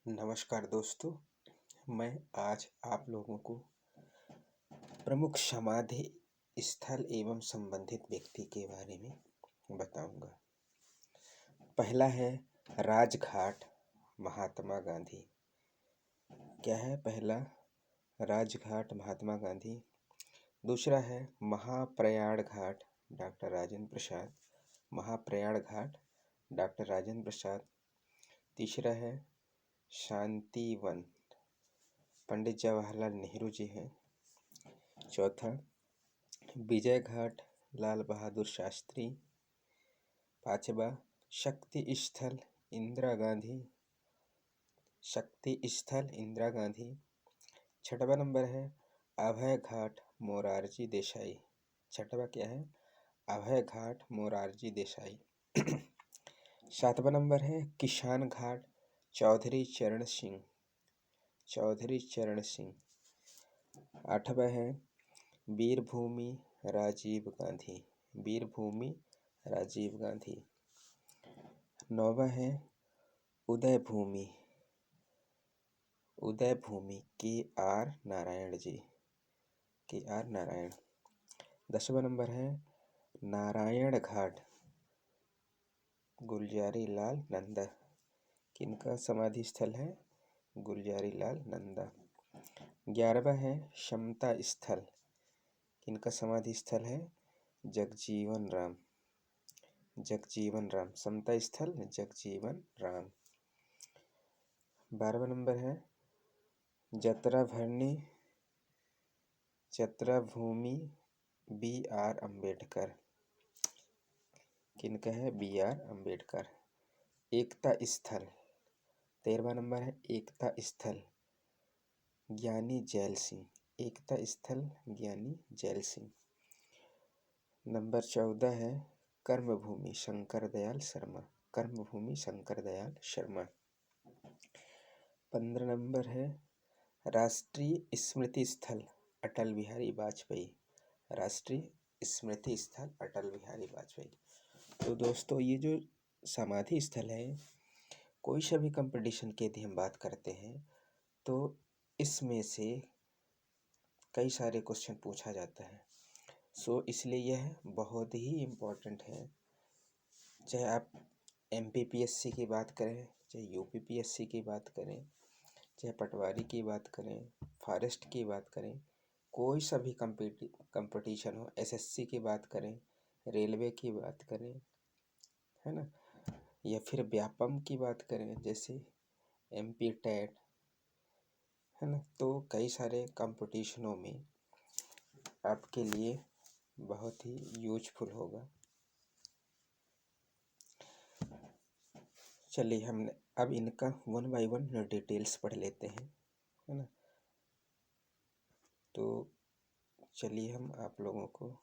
नमस्कार दोस्तों। मैं आज आप लोगों को प्रमुख समाधि स्थल एवं संबंधित व्यक्ति के बारे में बताऊंगा। पहला है राजघाट महात्मा गांधी। क्या है? पहला राजघाट महात्मा गांधी। दूसरा है महाप्रयाण घाट डॉक्टर राजेंद्र प्रसाद। महाप्रयाण घाट डॉक्टर राजेंद्र प्रसाद। तीसरा है शांतिवन पंडित जवाहरलाल नेहरू जी हैं। चौथा विजय घाट लाल बहादुर शास्त्री। पांचवा शक्ति स्थल इंदिरा गांधी। शक्ति स्थल इंदिरा गांधी। छठवा नंबर है अभय घाट मोरारजी देसाई। छठवा क्या है? अभय घाट मोरारजी देसाई। सातवां नंबर है किसान घाट चौधरी चरण सिंह। चौधरी चरण सिंह। आठवां है वीरभूमि राजीव गांधी। वीरभूमि राजीव गांधी। नौवां है उदय भूमि। उदय भूमि के आर नारायण जी। के आर नारायण। 10वां नंबर है नारायण घाट गुलजारी लाल नंदा। किनका समाधि स्थल है? गुलजारी लाल नंदा। 11वां है समता स्थल। किनका समाधि स्थल है? जगजीवन राम। जगजीवन राम। समता स्थल जगजीवन राम। 12वां नंबर है जतरा भरनी जतरा भूमि बी आर अम्बेडकर। किनका है? B are Ambedkar. एकता स्थल 13वां नंबर है एकता स्थल ज्ञानी जैल सिंह। एकता स्थल ज्ञानी जैल सिंह। नंबर 14 है कर्मभूमि शंकर दयाल शर्मा। कर्मभूमि शंकर दयाल शर्मा। 15 नंबर है राष्ट्रीय स्मृति स्थल अटल बिहारी वाजपेयी। राष्ट्रीय स्मृति स्थल अटल बिहारी वाजपेयी। तो दोस्तों, ये जो समाधि स्थल है, कोई सा भी कंपटीशन की यदि हम बात करते हैं तो इसमें से कई सारे क्वेश्चन पूछा जाता है। इसलिए यह बहुत ही इम्पोर्टेंट है। चाहे आप MPPSC की बात करें, चाहे UPPSC की बात करें, चाहे पटवारी की बात करें, फॉरेस्ट की बात करें, कोई सा भी कंपटीशन हो, SSC की बात करें, रेलवे की बात करें, है ना, या फिर व्यापम की बात करें जैसे MP टेट, है ना, तो कई सारे कंपटीशनों में आपके लिए बहुत ही यूजफुल होगा। चलिए हमने अब इनका 1 बाय 1 डिटेल्स पढ़ लेते हैं, है ना। तो चलिए हम आप लोगों को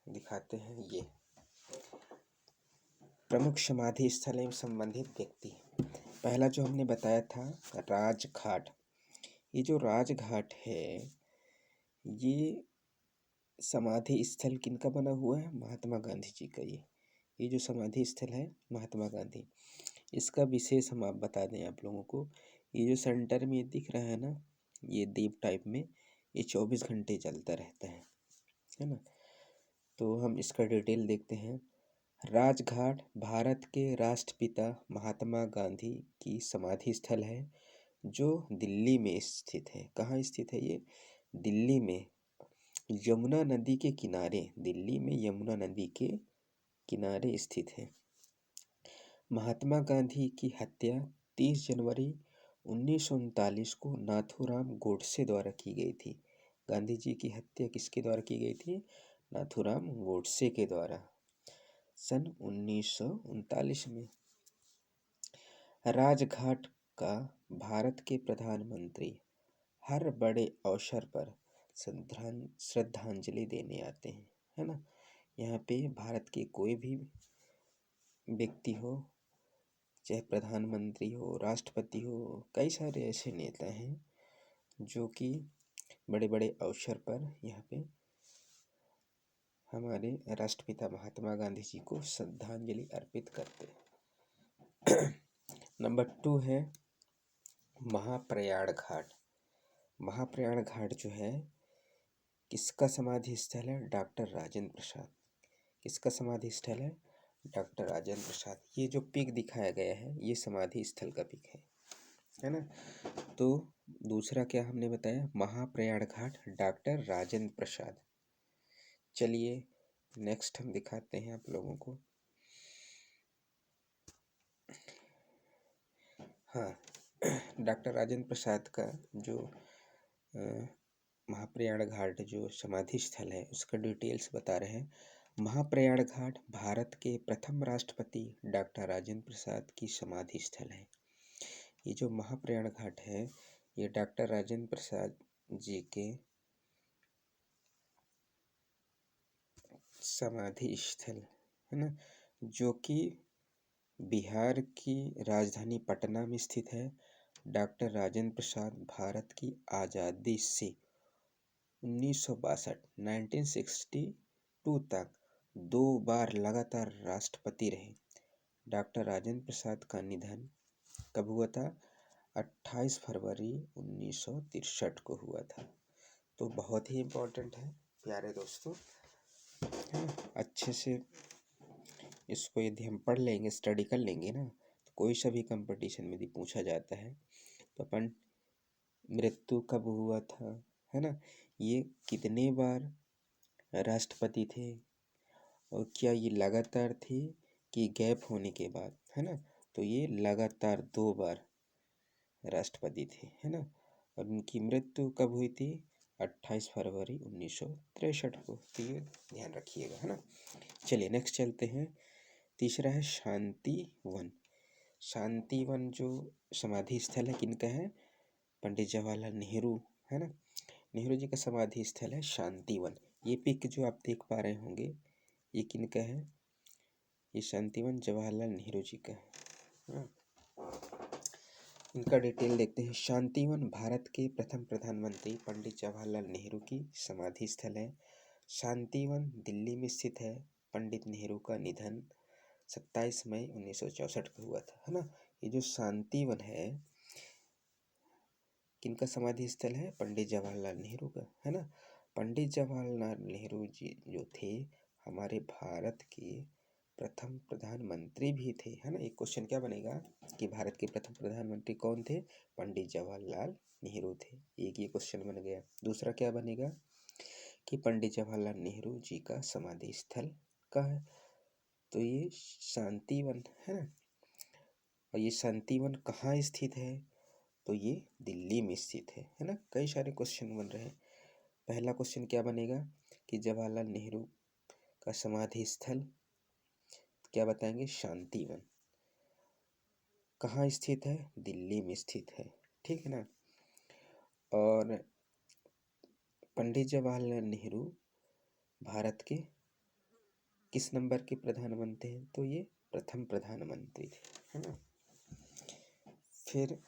दिखाते हैं ये प्रमुख समाधि स्थल एवं संबंधित व्यक्ति। पहला जो हमने बताया था राजघाट। ये जो राजघाट है ये समाधि स्थल किनका बना हुआ है? महात्मा गांधी जी का। ये जो समाधि स्थल है महात्मा गांधी, इसका विशेष हम आप बता दें आप लोगों को। ये जो सेंटर में ये दिख रहा है ना, ये दीप टाइप में, ये 24 घंटे चलता रहता है ना। तो हम इसका डिटेल देखते हैं। राजघाट भारत के राष्ट्रपिता महात्मा गांधी की समाधि स्थल है जो दिल्ली में स्थित है। कहाँ स्थित है ये? दिल्ली में यमुना नदी के किनारे। दिल्ली में यमुना नदी के किनारे स्थित है। महात्मा गांधी की हत्या 30 जनवरी 1939 को नाथूराम गोडसे द्वारा की गई थी। गांधी जी की हत्या किसके द्वारा की गई थी? नाथूराम गोडसे के द्वारा, सन 1939 में। राजघाट का भारत के प्रधानमंत्री हर बड़े अवसर पर श्रद्धांजलि देने आते हैं, है ना। यहाँ पे भारत के कोई भी व्यक्ति हो, चाहे प्रधानमंत्री हो, राष्ट्रपति हो, कई सारे ऐसे नेता हैं जो कि बड़े बड़े अवसर पर यहाँ पे हमारे राष्ट्रपिता महात्मा गांधी जी को श्रद्धांजलि अर्पित करते हैं। नंबर 2 है महाप्रयाण घाट। महाप्रयाण घाट जो है किसका समाधि स्थल है? डॉक्टर राजेंद्र प्रसाद। किसका समाधि स्थल है? डॉक्टर राजेंद्र प्रसाद। ये जो पिक दिखाया गया है ये समाधि स्थल का पिक है ना। तो दूसरा क्या हमने बताया? महाप्रयाण घाट डॉक्टर राजेंद्र प्रसाद। चलिए नेक्स्ट हम दिखाते हैं आप लोगों को। हाँ, डॉक्टर राजेंद्र प्रसाद का जो महाप्रयाण घाट जो समाधि स्थल है उसका डिटेल्स बता रहे हैं। महाप्रयाण घाट भारत के प्रथम राष्ट्रपति डॉक्टर राजेंद्र प्रसाद की समाधि स्थल है। ये जो महाप्रयाण घाट है ये डॉक्टर राजेंद्र प्रसाद जी के समाधि स्थल है ना, जो कि बिहार की राजधानी पटना में स्थित है। डॉक्टर राजेंद्र प्रसाद भारत की आज़ादी से 1962 तक 2 बार लगातार राष्ट्रपति रहे। डॉक्टर राजेंद्र प्रसाद का निधन कब हुआ था? 28 फरवरी 1963 को हुआ था। तो बहुत ही इम्पोर्टेंट है प्यारे दोस्तों, है ना। अच्छे से इसको यदि हम पढ़ लेंगे, स्टडी कर लेंगे ना, तो कोई सा भी कंपटीशन में यदि पूछा जाता है तो अपन मृत्यु कब हुआ था, है ना, ये कितने बार राष्ट्रपति थे और क्या ये लगातार थे कि गैप होने के बाद, है ना। तो ये लगातार 2 बार राष्ट्रपति थे, है ना। और उनकी मृत्यु कब हुई थी? 28 फरवरी 1963 को। तो ये ध्यान रखिएगा, है ना। चलिए नेक्स्ट चलते हैं। तीसरा है शांति वन। शांति वन जो समाधि स्थल है किनका है? पंडित जवाहरलाल नेहरू, है ना। नेहरू जी का समाधि स्थल है शांति वन। ये पिक जो आप देख पा रहे होंगे ये किनका है? ये शांति वन जवाहरलाल नेहरू जी का है। इनका डिटेल देखते हैं। शांति वन भारत के प्रथम प्रधानमंत्री पंडित जवाहरलाल नेहरू की समाधि स्थल है। शांति वन दिल्ली में स्थित है। पंडित नेहरू का निधन 27 मई 1964 को हुआ था, है ना। ये जो शांति वन है किनका समाधि स्थल है? पंडित जवाहरलाल नेहरू का, है ना। पंडित जवाहरलाल नेहरू जी जो थे हमारे भारत के प्रथम प्रधानमंत्री भी थे, है ना। एक क्वेश्चन क्या बनेगा कि भारत के प्रथम प्रधानमंत्री कौन थे? पंडित जवाहरलाल नेहरू थे। एक ये क्वेश्चन बन गया। दूसरा क्या बनेगा कि पंडित जवाहरलाल नेहरू जी का समाधि स्थल कहाँ है? तो ये शांति वन है ना। और ये शांति वन कहाँ स्थित है? तो ये दिल्ली में स्थित है ना। कई सारे क्वेश्चन बन रहे हैं। पहला क्वेश्चन क्या बनेगा कि जवाहरलाल नेहरू का समाधि स्थल क्या बताएंगे? शांति वन। कहाँ स्थित है? दिल्ली में स्थित है, ठीक है ना। और पंडित जवाहरलाल नेहरू भारत के किस नंबर के प्रधानमंत्री हैं? तो ये प्रथम प्रधानमंत्री थे, है ना। फिर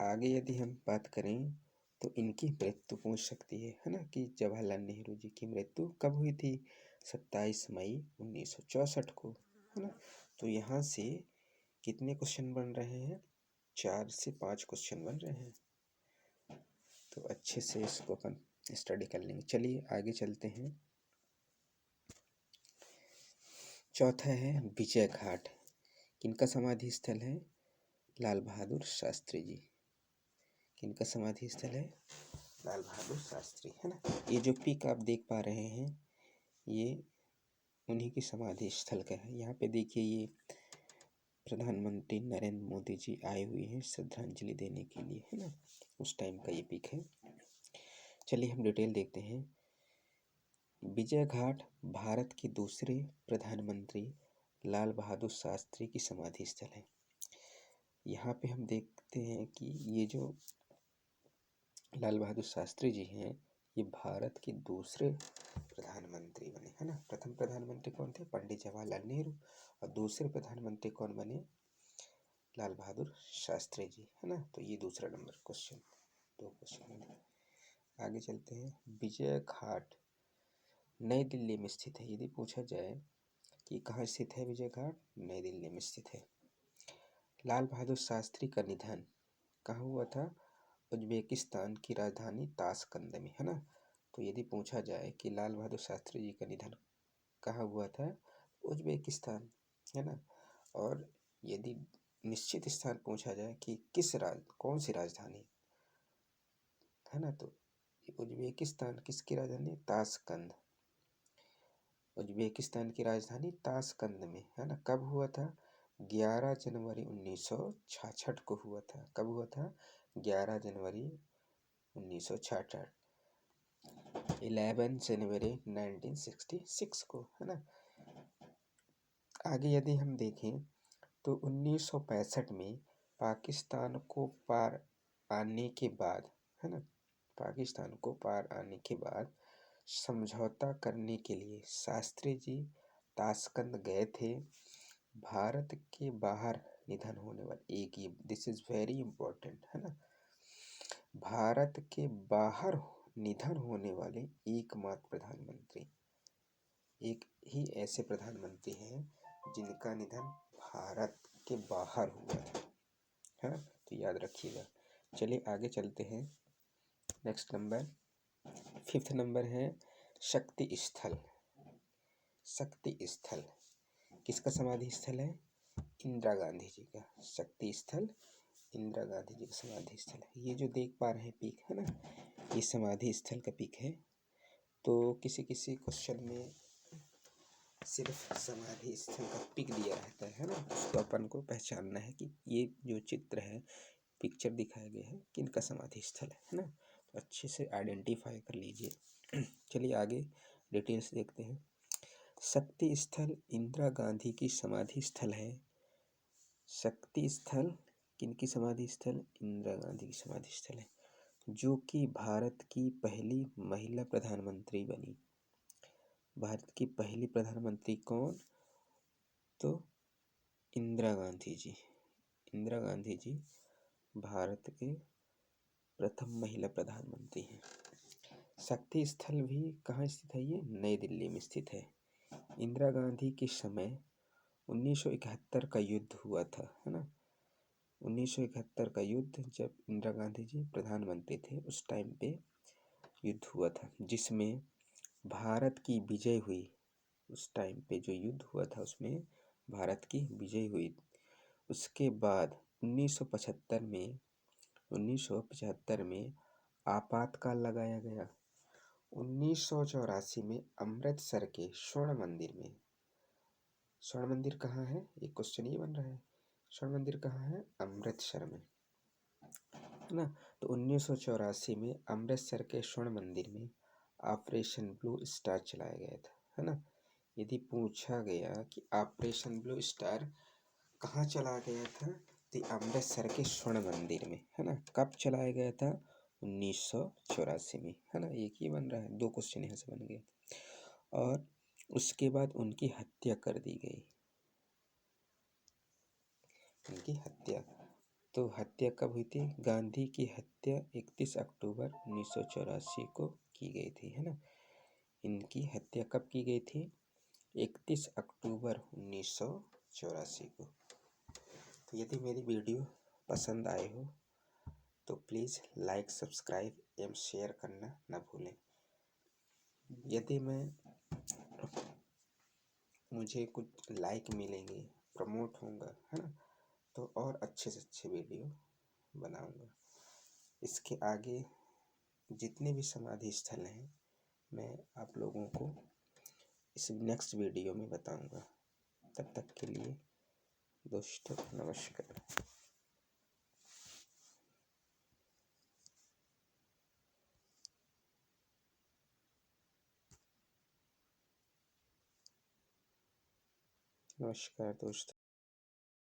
आगे यदि हम बात करें तो इनकी मृत्यु पूछ सकती है ना, कि जवाहरलाल नेहरू जी की मृत्यु कब हुई थी? 27 मई 1964 को, है ना। तो यहाँ से कितने क्वेश्चन बन रहे हैं? 4 से 5 क्वेश्चन बन रहे हैं। तो अच्छे से इसको अपन स्टडी कर लेंगे। चलिए आगे चलते हैं। चौथा है विजय घाट। किनका समाधि स्थल है? लाल बहादुर शास्त्री जी। किनका समाधि स्थल है? लाल बहादुर शास्त्री, है ना। ये जो पिक आप देख पा रहे हैं ये उन्हीं की समाधि स्थल का है। यहाँ पे देखिए ये प्रधानमंत्री नरेंद्र मोदी जी आए हुए हैं श्रद्धांजलि देने के लिए, है ना। उस टाइम का ये पिक है। चलिए हम डिटेल देखते हैं। विजय घाट भारत के दूसरे प्रधानमंत्री लाल बहादुर शास्त्री की समाधि स्थल है। यहाँ पे हम देखते हैं कि ये जो लाल बहादुर शास्त्री जी हैं ये भारत के दूसरे प्रधानमंत्री बने, है ना। प्रथम प्रधानमंत्री कौन थे? पंडित जवाहरलाल नेहरू। और दूसरे प्रधानमंत्री कौन बने? लाल बहादुर शास्त्री जी, है ना। तो ये दूसरा नंबर क्वेश्चन, 2 क्वेश्चन। आगे चलते हैं। विजय घाट नई दिल्ली में स्थित है। यदि पूछा जाए कि कहाँ स्थित है विजय घाट? नई दिल्ली में स्थित है। लाल बहादुर शास्त्री का निधन कहाँ हुआ था? उज्बेकिस्तान की राजधानी ताशकंद में, है ना। तो यदि पूछा जाए कि लाल बहादुर शास्त्री जी का निधन कहाँ हुआ था? उज्बेकिस्तान, है ना। और यदि निश्चित स्थान पूछा जाए कि कौन सी राजधानी, है ना, तो उज्बेकिस्तान किसकी राजधानी? ताशकंद। उज्बेकिस्तान की राजधानी ताशकंद में, है ना। कब हुआ था? 11 जनवरी 1966 को हुआ था। कब हुआ था? 11 जनवरी 1966। 11 जनवरी 1966 को, है ना। आगे यदि हम देखें तो 1965 में पाकिस्तान को पार आने के बाद, है ना, पाकिस्तान को पार आने के बाद समझौता करने के लिए शास्त्री जी ताशकंद गए थे। भारत के बाहर निधन होने वाले एक ही, दिस इज वेरी इंपॉर्टेंट, है ना, भारत के बाहर निधन होने वाले एकमात्र प्रधानमंत्री, एक ही ऐसे प्रधानमंत्री हैं जिनका निधन भारत के बाहर हुआ था, है ना। तो याद रखिएगा। चलिए आगे चलते हैं। नेक्स्ट नंबर, 5th नंबर है शक्ति स्थल। शक्ति स्थल किसका समाधि स्थल है? इंदिरा गांधी जी का। शक्ति स्थल इंदिरा गांधी जी का समाधि स्थल है। ये जो देख पा रहे हैं पिक, है ना, ये समाधि स्थल का पिक है। तो किसी किसी क्वेश्चन में सिर्फ समाधि स्थल का पिक दिया रहता है ना, उसको अपन को पहचानना है कि ये जो चित्र है, पिक्चर दिखाया गया है, किनका समाधि स्थल है ना। तो अच्छे से आइडेंटिफाई कर लीजिए। चलिए आगे डिटेल्स देखते हैं। शक्ति स्थल इंदिरा गांधी की समाधि स्थल है। शक्ति स्थल किनकी समाधि स्थल? इंदिरा गांधी की समाधि स्थल है, जो कि भारत की पहली महिला प्रधानमंत्री बनी। भारत की पहली प्रधानमंत्री कौन? तो इंदिरा गांधी जी। इंदिरा गांधी जी भारत के प्रथम महिला प्रधानमंत्री हैं। शक्ति स्थल भी कहाँ स्थित है? ये नई दिल्ली में स्थित है। इंदिरा गांधी के समय 1971 का युद्ध हुआ था, है ना। 1971 का युद्ध, जब इंदिरा गांधी जी प्रधानमंत्री थे उस टाइम पे युद्ध हुआ था, जिसमें भारत की विजय हुई। उस टाइम पे जो युद्ध हुआ था उसमें भारत की विजय हुई। उसके बाद 1975 में आपातकाल लगाया गया। 1984 में अमृतसर के स्वर्ण मंदिर में, स्वर्ण मंदिर कहाँ है? एक क्वेश्चन ये बन रहा है, स्वर्ण मंदिर कहाँ है? अमृतसर में, है ना। तो 1984 में अमृतसर के स्वर्ण मंदिर में ऑपरेशन ब्लू स्टार चलाया गया था, है ना। यदि पूछा गया कि ऑपरेशन ब्लू स्टार कहाँ चलाया गया था, तो अमृतसर के स्वर्ण मंदिर में, है ना। कब चलाया गया था? 1984 में, है ना। एक ही बन रहा है, 2 क्वेश्चन यहाँ से बन गए। और उसके बाद उनकी हत्या कर दी गई। उनकी हत्या, तो हत्या कब हुई थी? गांधी की हत्या 31 अक्टूबर 1984 को की गई थी, है ना। इनकी हत्या कब की गई थी? 31 अक्टूबर 1984 को। तो यदि मेरी वीडियो पसंद आए हो तो प्लीज़ लाइक, सब्सक्राइब एवं शेयर करना ना भूलें। यदि मुझे कुछ लाइक मिलेंगे, प्रमोट होऊंगा, है ना, तो और अच्छे से अच्छे वीडियो बनाऊंगा। इसके आगे जितने भी समाधि स्थल हैं मैं आप लोगों को इस नेक्स्ट वीडियो में बताऊंगा। तब तक के लिए दोस्तों नमस्कार। नमस्कार दोस्तों।